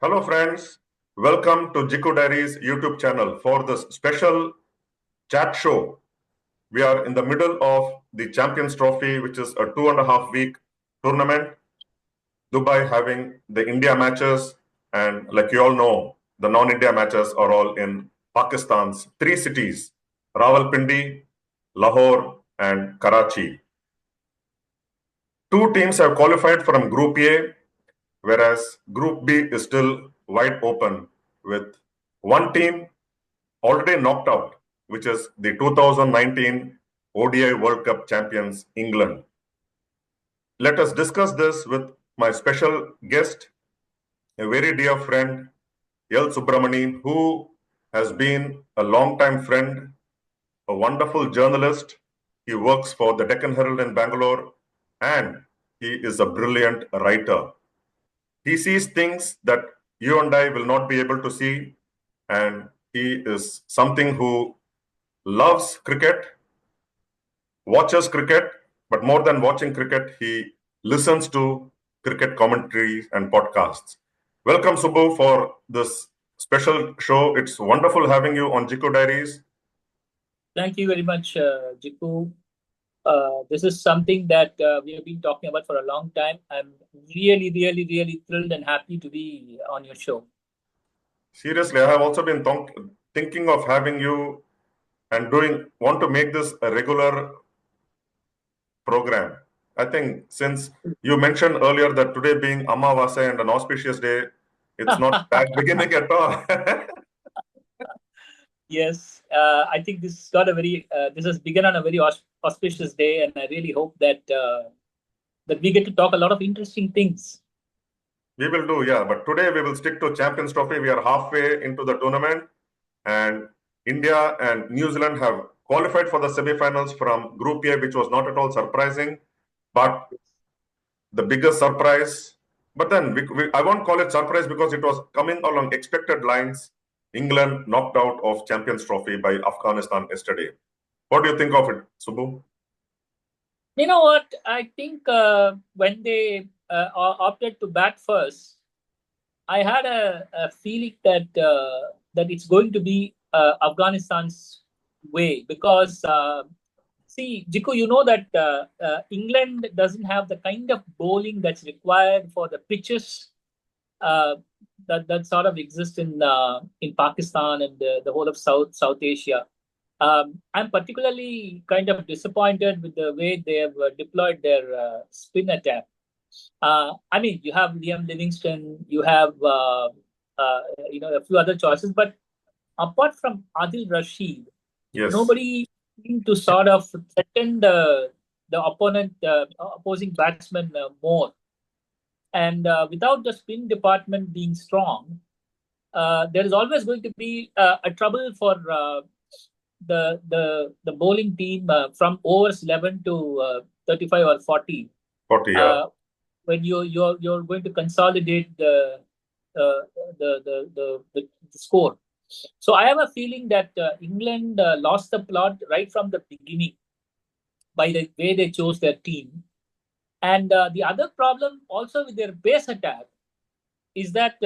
Hello friends, welcome to Gikkudiaries YouTube channel for this special chat show. We are in the middle of the Champions Trophy, which is a 2.5 week tournament. Dubai having the India matches, and like you all know, the non-India matches are all in Pakistan's three cities, Rawalpindi, Lahore and Karachi. Two teams have qualified from Group A, whereas Group B is still wide open with one team already knocked out, which is the 2019 ODI World Cup champions, England. Let us discuss this with my special guest, a very dear friend, Subramani, who has been a long-time friend, a wonderful journalist. He works for the Deccan Herald in Bangalore, and he is a brilliant writer. He sees things that you and I will not be able to see, and he is something who loves cricket, watches cricket, but more than watching cricket, he listens to cricket commentaries and podcasts. Welcome, Subbu, for this special show. It's wonderful having you on Gikkudiaries. Thank you very much, Gikku. This is something that we have been talking about for a long time. I'm really thrilled and happy to be on your show. Seriously, I have also been thinking of having you and want to make this a regular program. I think since you mentioned earlier that today being Amavasya and an auspicious day, it's not bad beginning at all. Yes, I think this got a this has begun on a very auspicious day, and I really hope that that we get to talk a lot of interesting things. We will do, yeah. But today we will stick to Champions Trophy. We are halfway into the tournament, and India and New Zealand have qualified for the semi-finals from Group A, which was not at all surprising. But the biggest surprise, but then I won't call it surprise because it was coming along expected lines. England knocked out of Champions Trophy by Afghanistan yesterday. What do you think of it, Subbu? You know what? I think when they opted to bat first, I had a feeling that that it's going to be Afghanistan's way because see, Gikku, you know that England doesn't have the kind of bowling that's required for the pitches that sort of exist in Pakistan and the whole of South Asia. I'm particularly kind of disappointed with the way they have deployed their spin attack. I mean, you have Liam Livingston, you have a few other choices, but apart from Adil Rashid, Yes. nobody seemed to sort of threaten the opposing batsman more. And without the spin department being strong, there is always going to be a trouble for the bowling team from overs 11 to 35 or 40. 40, yeah. When you're going to consolidate the score. So I have a feeling that England lost the plot right from the beginning by the way they chose their team. And the other problem also with their base attack is that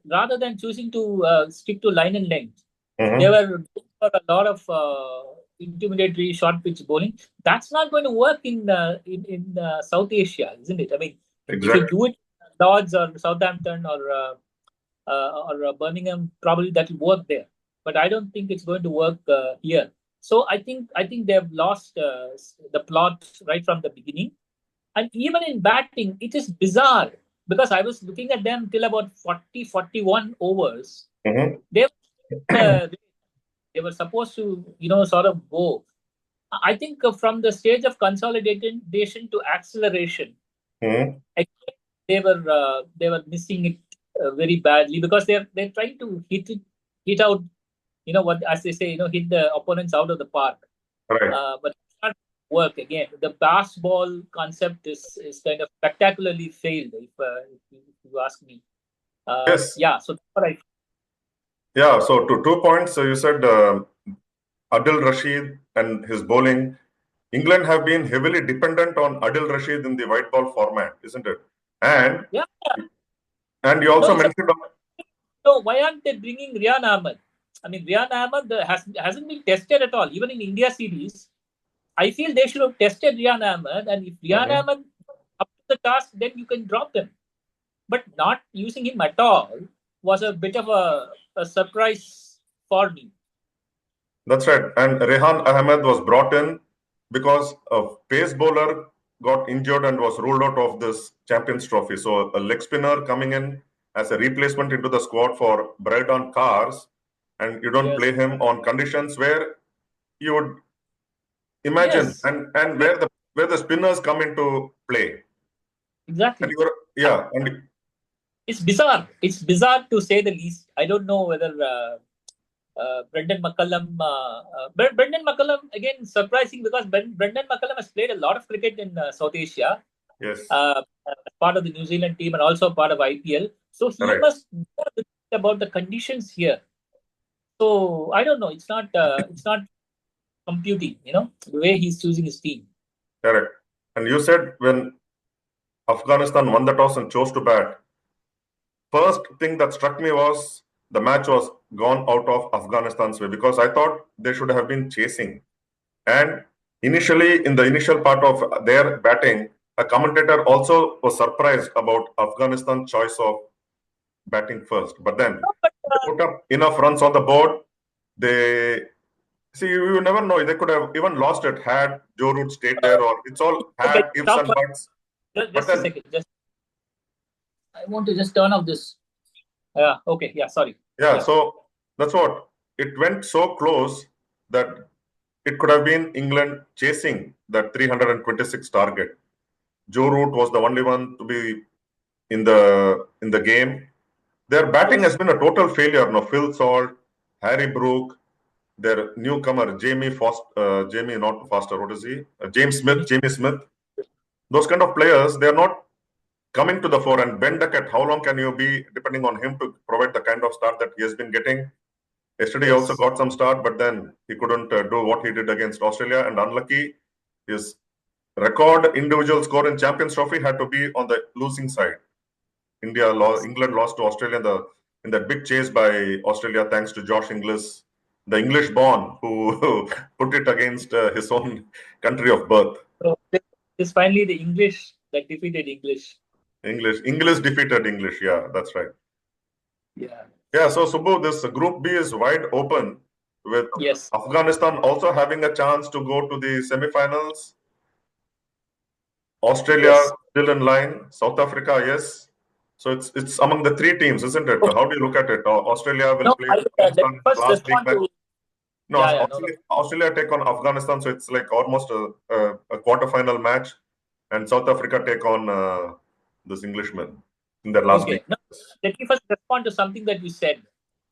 rather than choosing to stick to line and length, they were doing a lot of intimidatory short pitch bowling. That's not going to work in South Asia, isn't it? I mean, exactly. If you do it in Lords or Southampton or Birmingham, probably that will work there. But I don't think it's going to work here. So I think they've lost the plot right from the beginning. And even in batting, it is bizarre because I was looking at them till about 40, 41 overs. They were supposed to, sort of go. I think from the stage of consolidation to acceleration, they were missing it very badly because they're trying to hit out, as they say, hit the opponents out of the park. Right. But it's not work again. The basketball concept is kind of spectacularly failed, if you ask me. Yes. Yeah. So that's what I. Yeah. So to 2 points, so you said Adil Rashid and his bowling. England have been heavily dependent on Adil Rashid in the white ball format, isn't it? And yeah. And you also mentioned So why aren't they bringing Rian Ahmed? I mean, Rian Ahmed hasn't been tested at all. Even in India series, I feel they should have tested Rian Ahmed, and if Rian Mhm. Ahmed up to the task, then you can drop him. But not using him at all was a bit of a surprise for me. That's right. And Rehan Ahmed was brought in because a pace bowler got injured and was ruled out of this Champions Trophy. So a leg spinner coming in as a replacement into the squad for Braydon Cars, and you don't Yes. play him on conditions where you would imagine Yes. and where the spinners come into play. And Exactly. you were, yeah, and It's bizarre. It's bizarre to say the least. I don't know whether Brendan McCullum. Brendan McCullum, again, surprising because Brendan McCullum has played a lot of cricket in South Asia, yes, as part of the New Zealand team and also part of IPL. So he right, must know a bit about the conditions here. So I don't know. It's not computing. The way he's choosing his team. correct. And you said when Afghanistan won the toss and chose to bat, first thing that struck me was the match was gone out of Afghanistan's way because I thought they should have been chasing. And initially, in the initial part of their batting, a commentator also was surprised about Afghanistan's choice of batting first. But then But they put up enough runs on the board. They see you never know. They could have even lost it had Joe Root stayed there, or it's all okay, had ifs stop and for buts. But just a then second. Just I want to just turn off this. Yeah. Okay. Yeah. Sorry. yeah, Yeah. so that's what it went so close that it could have been England chasing that 326 target. Joe Root was the only one to be in the game. Their batting has Yes. been a total failure. No, Phil Salt, Harry Brook, their newcomer Jamie Foster, Jamie not Foster. What is he? Jamie Smith. Those kind of players, they are not coming to the fore. And Ben Duckett, how long can you be depending on him to provide the kind of start that he has been getting? Yesterday, he also Yes. got some start, but then he couldn't do what he did against Australia. And unlucky, his record individual score in Champions Trophy had to be on the losing side. Yes. England lost to Australia in that big chase by Australia, thanks to Josh Inglis, the English born who put it against his own country of birth. So it's finally the English that defeated English. English defeated English. Yeah, that's right. Yeah. Yeah, so Subbu, this Group B is wide open with Yes. Afghanistan also having a chance to go to the semifinals. Australia Yes. still in line. South Africa, yes. So it's among the three teams, isn't it? Okay. How do you look at it? Australia will No, play I let Afghanistan me in the first last league respond match. to. No, Yeah. Yeah. No. No. Australia take on Afghanistan, so it's like almost a quarterfinal match, and South Africa take on this Englishman in their last league. Okay. No. Let me first respond to something that you said.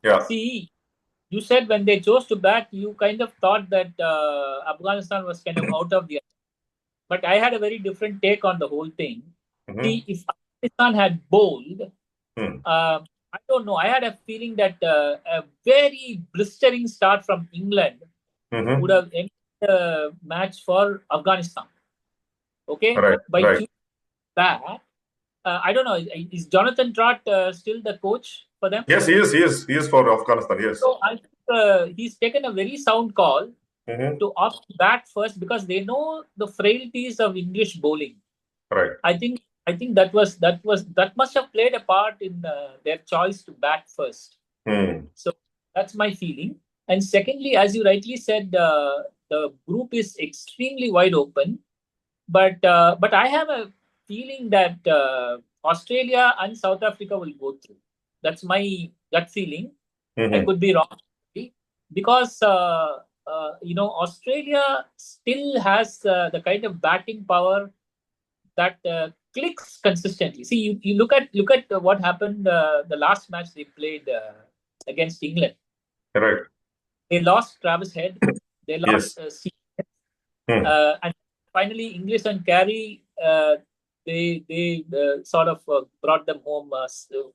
Yeah. See, you said when they chose to bat, you kind of thought that Afghanistan was kind of out of the. But I had a very different take on the whole thing. Mm-hmm. See, if Afghanistan had bowled, Hmm. I don't know. I had a feeling that a very blistering start from England would Mm-hmm. have ended the match for Afghanistan. Okay, Right. by Right. choosing that, I don't know. Is Jonathan Trott still the coach for them? Yes, he is. He is for Afghanistan. Yes. So I think he's taken a very sound call Mm-hmm. to opt bat first because they know the frailties of English bowling. Right. I think that must have played a part in their choice to bat first. Hmm. So that's my feeling. And secondly, as you rightly said, the group is extremely wide open. But I have a feeling that Australia and South Africa will go through. That's my gut feeling. I Mm-hmm. could be wrong because Australia still has the kind of batting power that clicks consistently. See, you look at what happened the last match they played against England. Right. They lost Travis Head, they Yes. lost Hmm. and finally English and Carey. They sort of brought them home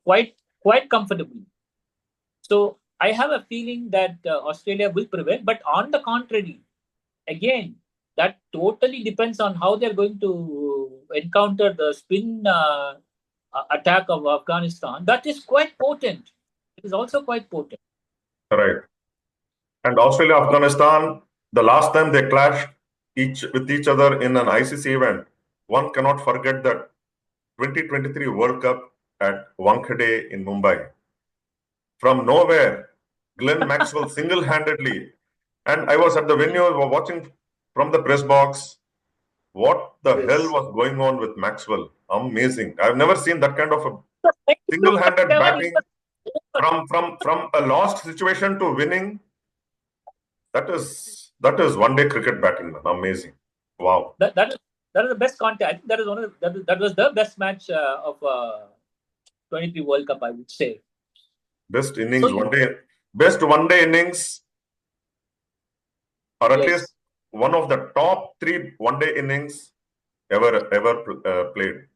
quite comfortably. So I have a feeling that Australia will prevail. But on the contrary, again, that totally depends on how they're going to encounter the spin attack of Afghanistan. That is quite potent. it is also quite potent. Right. And Australia, Afghanistan, the last time they clashed with each other in an ICC event, one cannot forget that 2023 World Cup at Wankhede in Mumbai. From nowhere, Glenn Maxwell single-handedly, and I was at the venue watching from the press box. What the hell was going on with Maxwell? Amazing! I've never seen that kind of a single-handed batting from a lost situation to winning. That is one-day cricket batting, man. Amazing! Wow. That is the best content. I think that is that was the best match of 23 World Cup, I would say. Best innings best one-day innings, or at least one of the top 3 one-day innings ever played.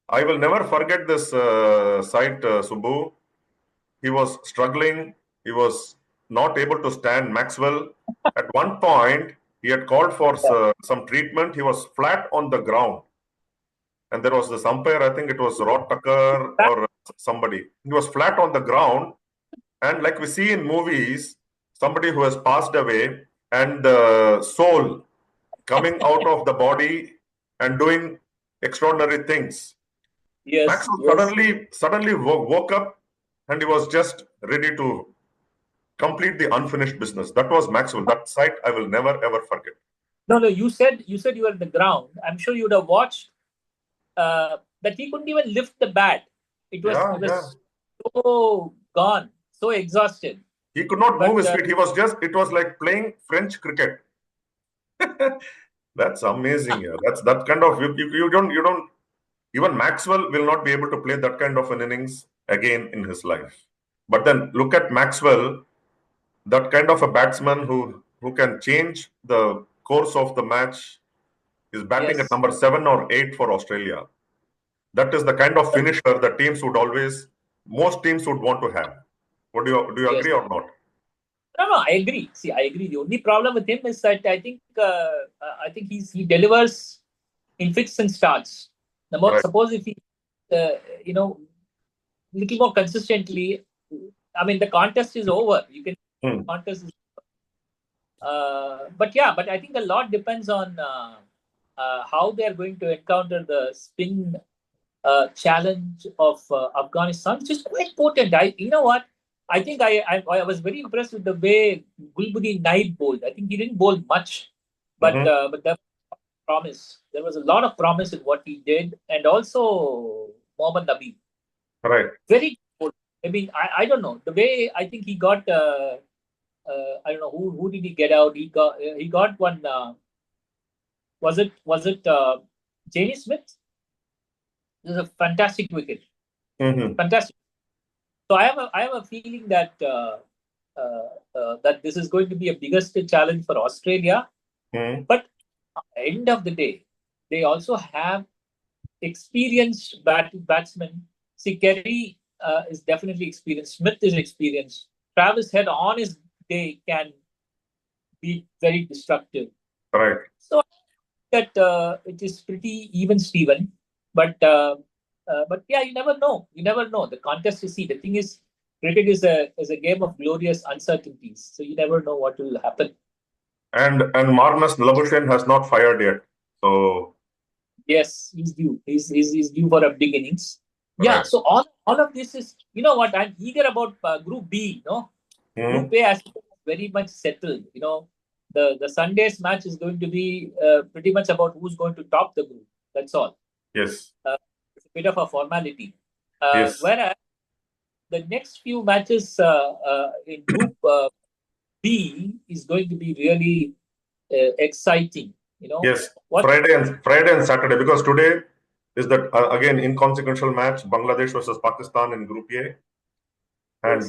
I will never forget this sight, Subbu. He was struggling. He was not able to stand Maxwell. At one point, he had called for some treatment. He was flat on the ground. And there was this umpire, I think it was Rod Tucker or somebody. He was flat on the ground. And like we see in movies, somebody who has passed away and the soul coming out of the body and doing extraordinary things. Maxwell suddenly woke up and he was just ready to complete the unfinished business. That was Maxwell. That sight I will never ever forget. No, you said you were in the ground. I'm sure you would have watched that he couldn't even lift the bat. It was so gone, so exhausted. He could not move his feet. It was like playing French cricket. That's amazing. Yeah. That's that kind of you don't even Maxwell will not be able to play that kind of an innings again in his life. But then look at Maxwell, that kind of a batsman who can change the course of the match, is batting at number 7 or 8 for Australia. That is the kind of finisher that most teams would want to have. Do you agree or not? No, I agree. See, I agree. The only problem with him is that I think he delivers in fits and starts. Suppose if he, little more consistently, I mean, the contest is over. You can contest is over. But I think a lot depends on how they are going to encounter the spin challenge of Afghanistan, which is quite potent. You know what? I think I was very impressed with the way Gulbuddin Naib bowled. I think he didn't bowl much, but there was a lot of promise in what he did, and also Mohammad Nabi. Right. Very good. I mean, I don't know the way. I think he got. I don't know who did he get out. He got one. Was it Jamie Smith? This is a fantastic wicket. Fantastic. So I have a feeling that that this is going to be a biggest challenge for Australia. But at the end of the day, they also have experienced batsmen. See, Kerry is definitely experienced. Smith is experienced. Travis Head on his day can be very destructive. Right. So that it is pretty even, Steven. But yeah, you never know. The contest you see. The thing is, cricket is a game of glorious uncertainties. So you never know what will happen. And Marnus Labuschagne has not fired yet. So yes, he's due. He's due for a big innings. Right. Yeah. So all of this is, you know what, I'm eager about Group B. Group A has very much settled. The Sunday's match is going to be pretty much about who's going to top the group. That's all. Yes. It's a bit of a formality. Yes. Whereas the next few matches in Group B is going to be really exciting. Yes. Friday and Saturday, because today is that again inconsequential match, Bangladesh versus Pakistan in Group A, and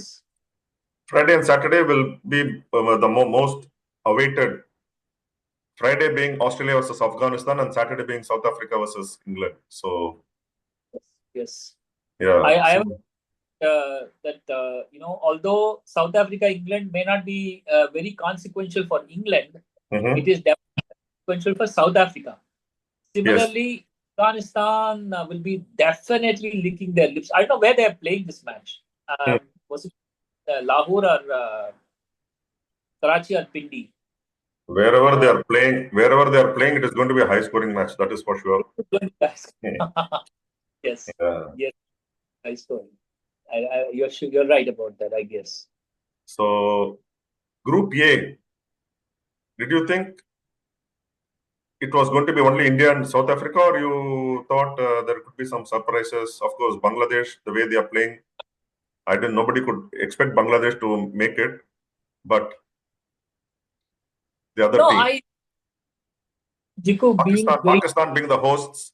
Friday and Saturday will be the most awaited. Friday being Australia versus Afghanistan, and Saturday being South Africa versus England. So yes, yeah, I have that although South Africa England may not be very consequential for England, it is definitely consequential for South Africa. Similarly, Afghanistan will be definitely licking their lips. I don't know where they are playing this match. Was it Lahore or Karachi or Pindi? Wherever they are playing, it is going to be a high-scoring match. That is for sure. Yes, Yeah. yes, high scoring. You're right about that, I guess. So, Group A, did you think it was going to be only India and South Africa, or you thought there could be some surprises? Of course, Bangladesh, the way they are playing, nobody could expect Bangladesh to make it, but the other No, team, Gikku being very. Pakistan being the hosts,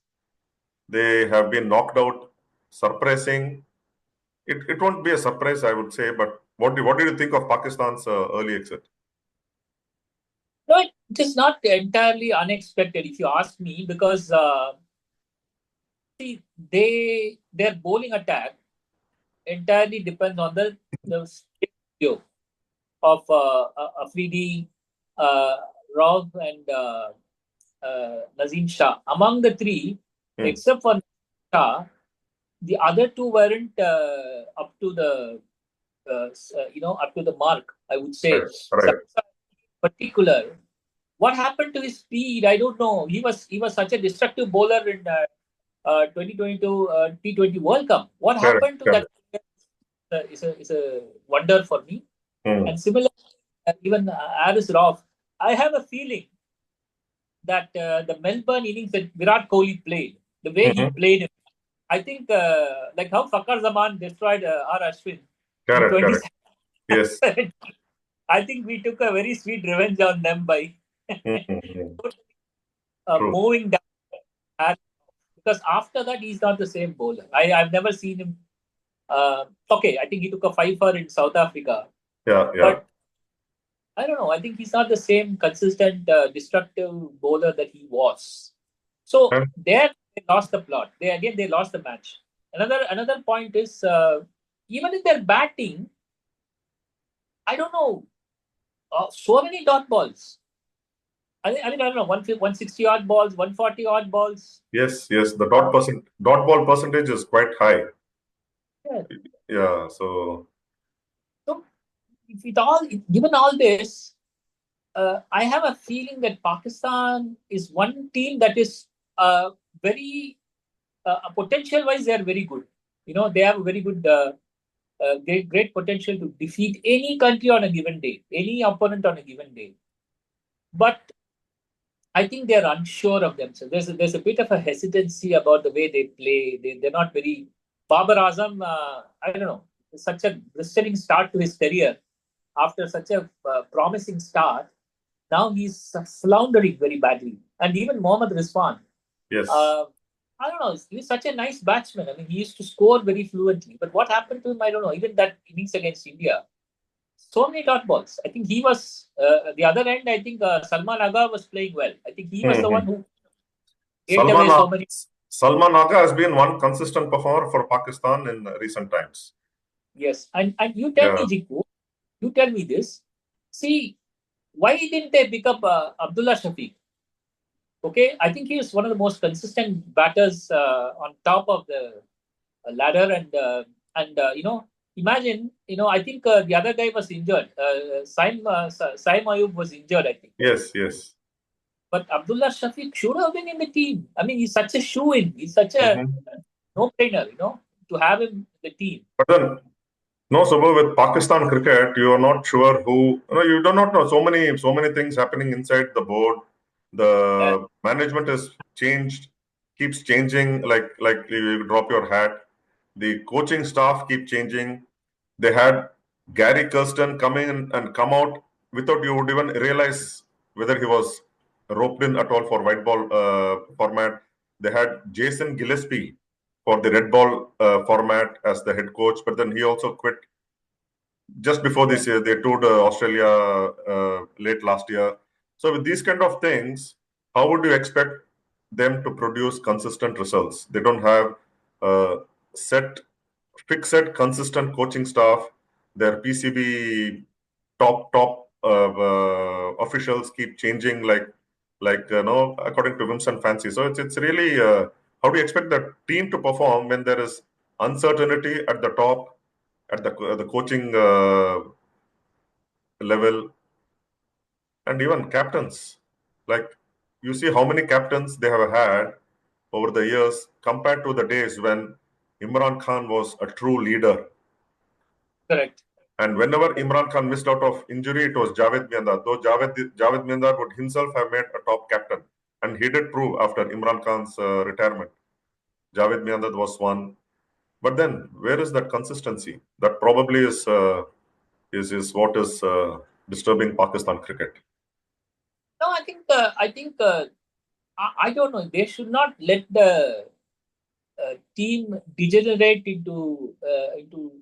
they have been knocked out. Surprising. It won't be a surprise, I would say. But what did you think of Pakistan's early exit? No, it is not entirely unexpected, if you ask me, because see, their bowling attack entirely depends on the skill of Afridi, uh, Rauf, and Nazim Shah. Among the three, except for Shah, the other two weren't up to the up to the mark, I would say. Right. Particular, what happened to his speed? I don't know. He was such a destructive bowler in 2022 T20 World Cup. What happened to that is a wonder for me. And similar, even Aris Rauf, I have a feeling that the Melbourne innings that Virat Kohli played, the way he played it, I think like how Fakhar Zaman destroyed R. Ashwin in Correct. Yes. I think we took a very sweet revenge on them by moving down. Because after that, he's not the same bowler. I've never seen him. Okay, I think he took a fifer in South Africa. Yeah. But I don't know. I think he's not the same consistent, destructive bowler that he was. So there they lost the plot. They lost the match. Another point is even in their batting, I don't know. So many dot balls. I don't know, 160 odd balls, 140 odd balls. Yes. The dot ball percentage is quite high. Yeah. So Given all this, I have a feeling that Pakistan is one team that is very potential-wise, they are very good. They have a very good, great potential to defeat any country on a given day, any opponent on a given day. But I think they're unsure of themselves. There's a bit of a hesitancy about the way they play. They're not very. Babar Azam, I don't know, such a blistering start to his career. After such a promising start, now he's floundering very badly. And even Mohammad Rizwan. yes. I don't know. He's such a nice batsman. I mean, he used to score very fluently. But what happened to him, I don't know. Even that innings against India, so many dot balls. I think he was the other end. I think Salman Agha was playing well. I think he was the one who ate away so many. Salman Agha has been one consistent performer for Pakistan in recent times. Yes, and you tell me, Gikku, you tell me this. See, why didn't they pick up Abdullah Shafiq? Okay, I think he is one of the most consistent batters on top of the ladder, and imagine, I think the other guy was injured. Saim Ayub was injured, I think. Yes. But Abdullah Shafiq should have been in the team. I mean, he's such a shoe-in. He's such a no-brainer, to have him in the team. But then, no, Subbu, with Pakistan cricket, you are not sure who. You do not know so many things happening inside the board. The management has changed, keeps changing. Like you drop your hat. The coaching staff keep changing. They had Gary Kirsten come in and come out without you would even realize whether he was roped in at all for white ball format. They had Jason Gillespie for the red ball format as the head coach, but then he also quit just before this year. They toured Australia late last year. So with these kind of things, how would you expect them to produce consistent results? They don't have fixed, consistent coaching staff. Their PCB top officials keep changing according to whims and fancy. So it's really how do you expect the team to perform when there is uncertainty at the top? at the coaching level, and even captains. Like, you see how many captains they have had over the years compared to the days when Imran Khan was a true leader. Correct. And whenever Imran Khan missed out of injury, it was Javed Miandar. Though Javed Miandar would himself have made a top captain, and he did prove after Imran Khan's retirement. Javed Miandar was one, but then where is that consistency? That probably is what is disturbing Pakistan cricket. No, I don't know. They should not let the team degenerate into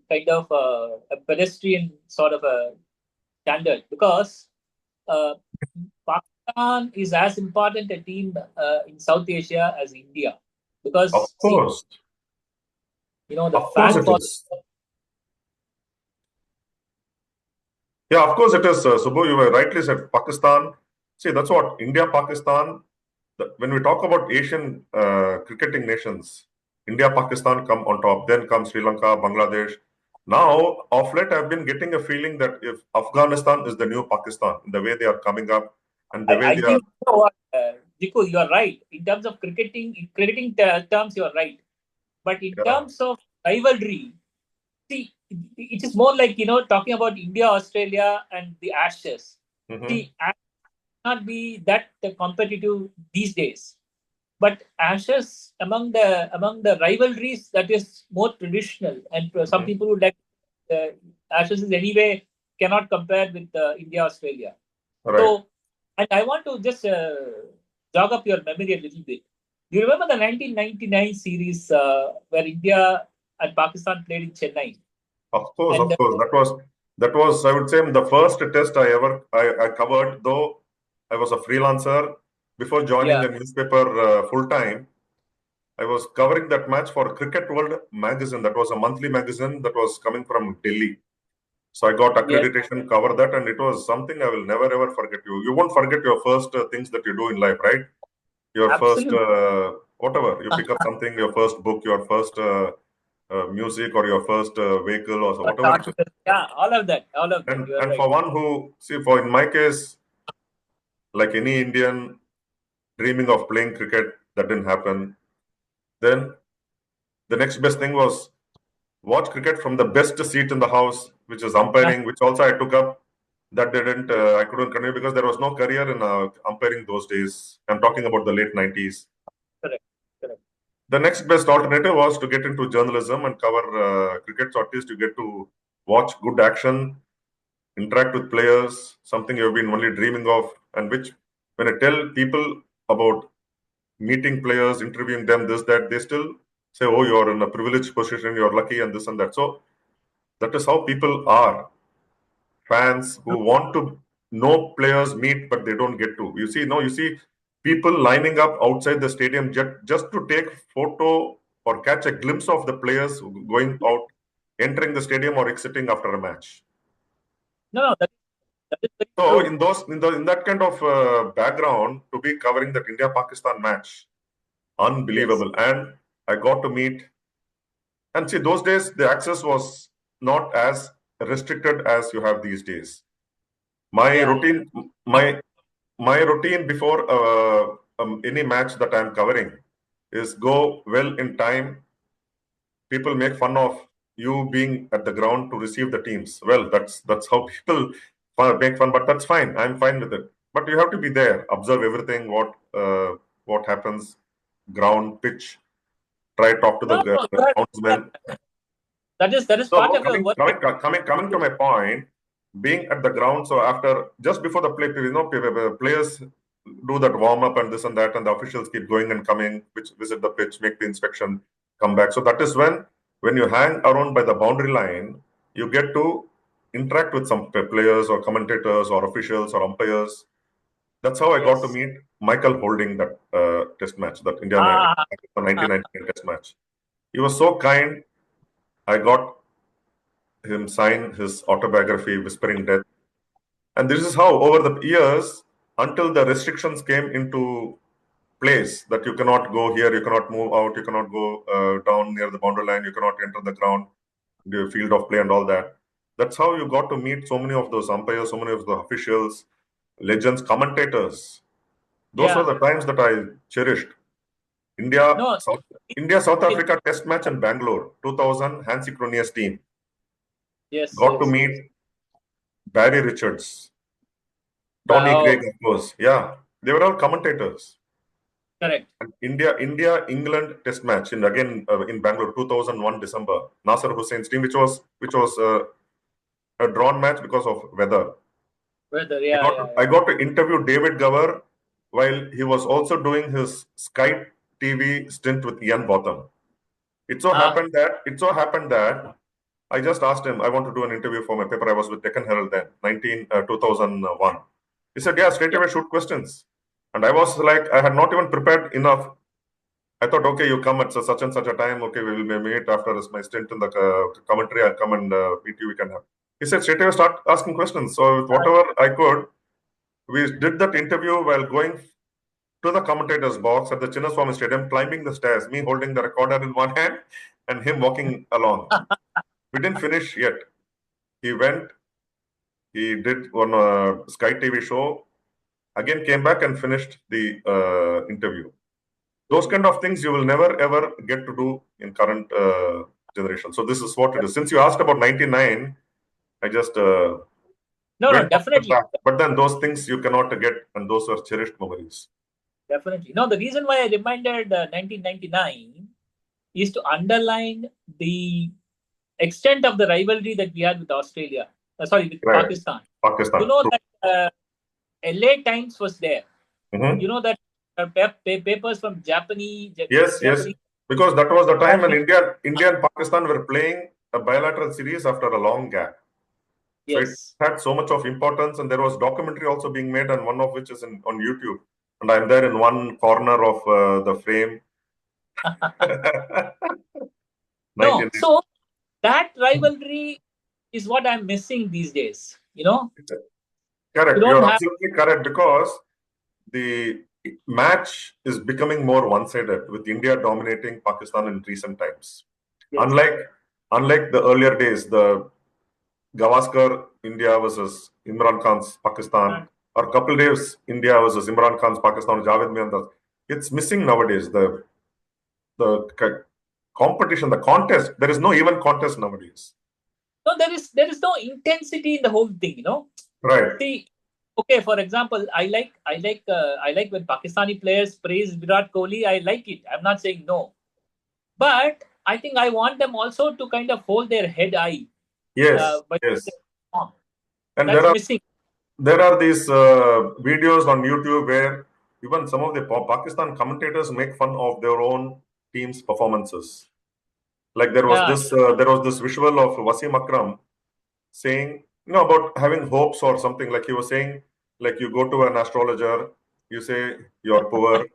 kind of a pedestrian sort of a standard, because uh, Pakistan is as important a team in South Asia as India. Of Because see, course, the of course fan it for is. Yeah, of course it is. Subbu, you were rightly said. Pakistan. See, that's what India, Pakistan. When we talk about Asian cricketing nations, India, Pakistan come on top. Then come Sri Lanka, Bangladesh. Now, of late, I've been getting a feeling that if Afghanistan is the new Pakistan, the way they are coming up and the way I they are, think Gikku, you are right. In terms of cricketing terms, you are right. But in yeah. terms of rivalry, see, it is more like, talking about India, Australia, and the Ashes. Hmm. See, Ashes not be that competitive these days. But Ashes, among the rivalries, that is more traditional, and some Hmm. people would like Ashes is anyway cannot compare with India, Australia. Right. So, and I want to just jog up your memory a little bit. Do you remember the 1999 series where India and Pakistan played in Chennai? Of course, And of course. That was I would say the first test I covered, though I was a freelancer before joining yeah, a newspaper full time. I was covering that match for Cricket World magazine. That was a monthly magazine that was coming from Delhi. So I got yes, accreditation, cover that, and it was something I will never ever forget. You won't forget your first things that you do in life, right? Your first absolutely. whatever you pick up something, your first book, your first music, or your first vehicle, or so, whatever it is. Yeah, all of that, all of that. And You are and right. for one who see, for in my case, like any Indian dreaming of playing cricket, that didn't happen. Then the next best thing was watch cricket from the best seat in the house, which is umpiring, which also I took up. That didn't, I couldn't continue because there was no career in umpiring those days. I'm talking about the late 90s. Correct, correct. The next best alternative was to get into journalism and cover cricket. So at least you get to watch good action, interact with players, something you've been only dreaming of, and which, when I tell people about meeting players, interviewing them, this, that, they still say, oh, you're in a privileged position, you're lucky, and this and that. So that is how people are. Fans who want to know players meet, but they don't get to. You see, no, you see people lining up outside the stadium just to take photo or catch a glimpse of the players going out, entering the stadium or exiting after a match. No, no, that is very So true. in that kind of background, to be covering that India Pakistan match, Yes. unbelievable. And I got to meet, and see, those days the access was not as restricted as you have these days. My Yeah, yeah. routine, my my routine before any match that I'm covering is go well in time. People make fun of you being at the ground to receive the teams. Well, that's how people make fun, but that's fine. I'm fine with it. But you have to be there, observe everything, what happens, ground, pitch, try talk to the No, no, groundsmen. that is part So of your work. coming to my point, being at the ground. So after just before the play, players do that warm up and this and that, and the officials keep going and coming, which visit the pitch, make the inspection, come back. So that is when you hang around by the boundary line, you get to interact with some players or commentators or officials or umpires. That's how I got to Yes. meet Michael Holding that test match, that India Ah, 1999 test match. He was so kind. I got him sign his autobiography, Whispering Death. And this is how, over the years, until the restrictions came into place that you cannot go here, you cannot move out, you cannot go down near the boundary line, you cannot enter the ground. the field of play and all that. That's how you got to meet so many of those umpires, so many of the officials, legends, commentators. Those were Yeah. the times that I cherished. India, No. South, South Africa Test match in Bangalore, 2000, Hansi Cronje's team. Yes. Got to Yes. meet Barry Richards, Tony Oh, Craig, of course. Yeah, they were all commentators. correct. India, England Test match in Bangalore, 2001 December. Nasser Hussein's team, which was a drawn match because of weather. Weather. Yeah. Yeah. I Yeah. got to interview David Gower while he was also doing his Sky TV stint with Ian Botham. Ah. It so happened that I just asked him, I want to do an interview for my paper. I was with Deccan Herald then, 2001. He said, yeah, straight Yeah. away shoot questions. And I was like, I had not even prepared enough. I thought, okay, you come at such and such a time. Okay, we will meet after my stint in the commentary. I'll come and meet you. We can have. He said, straight away start asking questions. So with whatever I could, we did that interview while going to the commentator's box at the Chinnaswamy Stadium, climbing the stairs, me holding the recorder in one hand and him walking along. We didn't finish yet. He went, he did one Sky TV show, again came back and finished the interview. Those kind of things you will never ever get to do in current generation. So this is what it is. Since you asked about 99, I just No, went definitely. back. But then those things you cannot get, and those are cherished memories. Definitely. No, the reason why I reminded 1999 is to underline the extent of the rivalry that we had with Australia. Sorry, with Right. Pakistan. You Pakistan. know True. that LA Times was there. Mhm. You know that papers from Japanese. Yes, yes. Japanese. Because that was the time when India and Pakistan were playing a bilateral series after a long gap. So it Yes. had so much of importance, and there was documentary also being made, and one of which is on YouTube. And I'm there in one corner of the frame. No, 19. so that rivalry is what I'm missing these days. You Correct. don't You're have. absolutely correct, because the match is becoming more one-sided with India dominating Pakistan in recent times. Yes. Unlike the earlier days, the Gavaskar India versus Imran Khan's Pakistan, or Kapil Dev's India versus Imran Khan's Pakistan, Javed Miandar. It's missing nowadays. The competition, the contest. There is no even contest nowadays. No, there is no intensity in the whole thing. Right. See, okay, for example, I like when Pakistani players praise Virat Kohli. I like it. I'm not saying no, but I think I want them also to kind of hold their head high. Yes. But Yes. And that's missing. there are these videos on YouTube where even some of the Pakistan commentators make fun of their own team's performances. Like there Yeah. was this visual of Wasim Akram saying, about having hopes or something. Like he was saying, like you go to an astrologer, you say you're poor,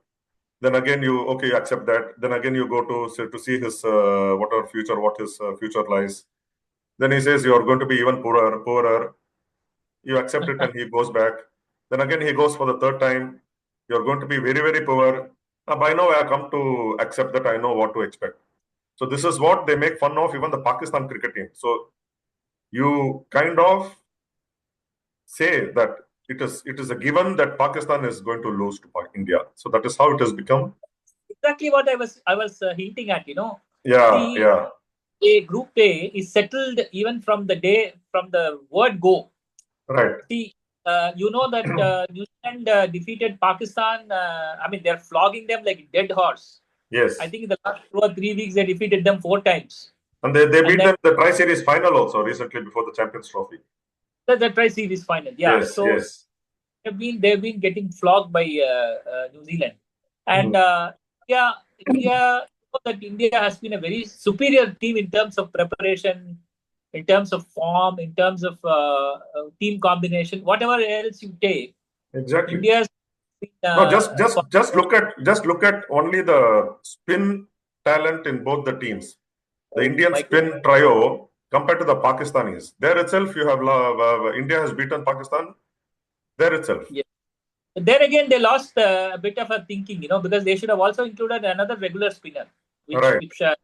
then again you accept that. Then again you go to see his what his future lies. Then he says you're going to be even poorer. You accept it, and he goes back. Then again he goes for the third time. You're going to be very very poor. By now I come to accept that I know what to expect. So this is what they make fun of even the Pakistan cricket team. So you kind of say that it is a given that Pakistan is going to lose to India. So that is how it has become. Exactly what I was hinting at. Yeah, See, yeah. a Group A is settled even from the word go. Right. See, you know that New Zealand defeated Pakistan. I mean, they're flogging them like dead horse. Yes. I think in the last 2 or 3 weeks they defeated them 4 times. And they beat then them in the Tri-Series final also recently before the Champions Trophy. the Tri-Series final. Yeah. Yes, So yes. they've been getting flogged by New Zealand, and India that India has been a very superior team in terms of preparation, in terms of form, in terms of team combination, whatever else you take. Exactly. India's been, No, just look at only the spin talent in both the teams. The Indian spin trio compared to the Pakistanis. There itself, you have India has beaten Pakistan. There itself. Yeah. There again, they lost a bit of a thinking, because they should have also included another regular spinner. which Yeah.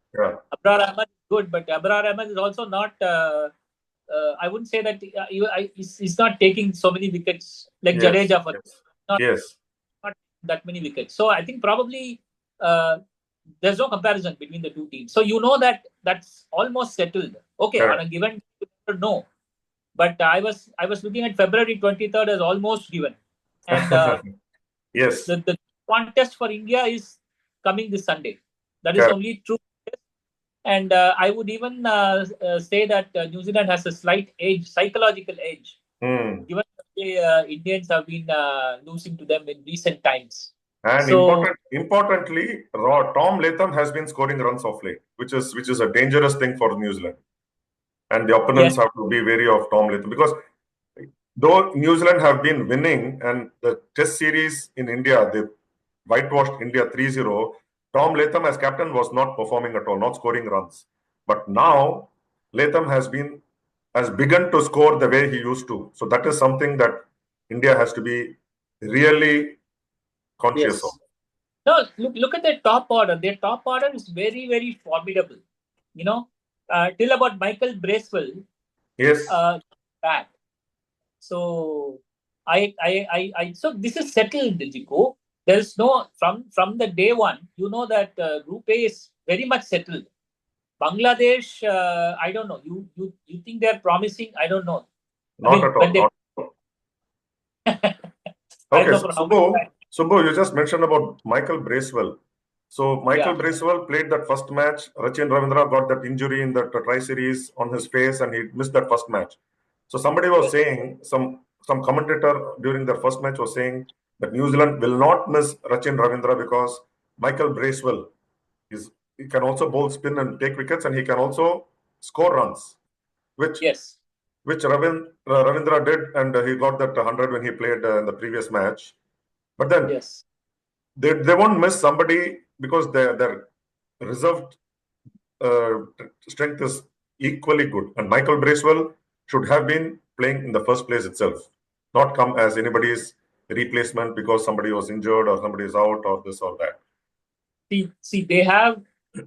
Abrar Ahmed is good, but Abrar Ahmed is also not. I wouldn't say that he's not taking so many wickets like Yes. Jadeja, for Yes. not, Yes. not that many wickets. So I think probably uh, there's no comparison between the two teams. So you know that that's almost settled. Okay, on a Correct. given, no. But I was looking at February 23rd as almost given, and Yes. the contest for India is coming this Sunday. That is Correct. only true. And I would even say that New Zealand has a slight edge, psychological edge, Hmm. given that the Indians have been losing to them in recent times. And So importantly, Tom Latham has been scoring runs of late, which is a dangerous thing for New Zealand. And the opponents yes, have to be wary of Tom Latham because though New Zealand have been winning and the Test series in India, they whitewashed India 3-0. Tom Latham as captain was not performing at all, not scoring runs. But now Latham has begun to score the way he used to. So that is something that India has to be really conscious of. yes. No, look at their top order. Their top order is very, very formidable. You know, till about Michael Bracewell, Yes, bad. So so this is settled, Jiko. There's no from the day one. You know that Group A is very much settled. Bangladesh, I don't know. You think they're promising? I don't know. I not mean, at when all. they Not at all. I don't Okay, know so for how many times. Subbu, you just mentioned about Michael Bracewell. So Michael Yeah. Bracewell played that first match. Rachin Ravindra got that injury in that tri series on his face, and he missed that first match. So somebody was Yes. saying, some commentator during their first match was saying that New Zealand will not miss Rachin Ravindra because Michael Bracewell he can also bowl spin and take wickets, and he can also score runs, which Yes. Ravindra did, and he got that 100 when he played in the previous match. But then Yes. they won't miss somebody because their reserved uh, strength is equally good. And Michael Bracewell should have been playing in the first place itself, not come as anybody's replacement because somebody was injured or somebody is out or this or that. See, they have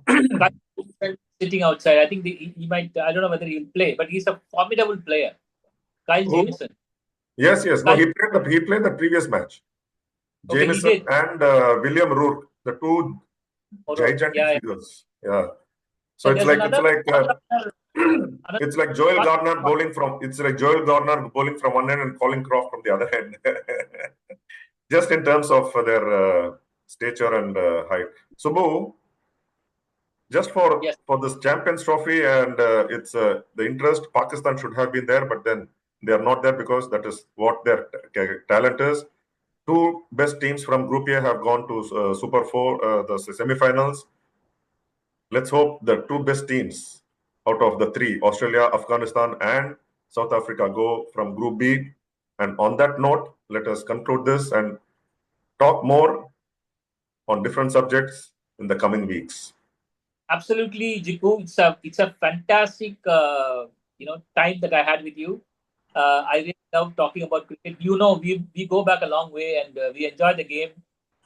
Kyle Jamieson sitting outside. I think he might. I don't know whether he'll play, but he's a formidable player. Kyle Who? Jamieson. Yes, yes. No, Kyle, he played the previous match. okay, he Jamison did. and William Rourke, the two gigantic Yeah, yeah. figures. Yeah. So So it's there's like it's another like another it's like Joel one. Garner bowling from it's like Joel Garner bowling from one end and Colin Croft from the other end. Just in terms of their stature and height. Subbu, just for Yes, this Champions Trophy and it's the interest. Pakistan should have been there, but then they are not there because that is what their talent is. Two best teams from Group A have gone to Super Four, the semifinals. Let's hope the two best teams out of the three, Australia, Afghanistan, and South Africa, go from Group B. And on that note, let us conclude this and talk more on different subjects in the coming weeks. absolutely, Jiku. It's a fantastic time that I had with you. I really love talking about cricket. We go back a long way, and we enjoy the game,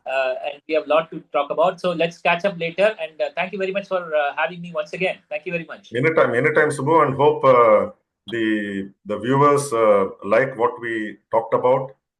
and we have a lot to talk about. So let's catch up later. And thank you very much for having me once again. Thank you very much. Anytime, Subbu, and hope the viewers like what we talked about.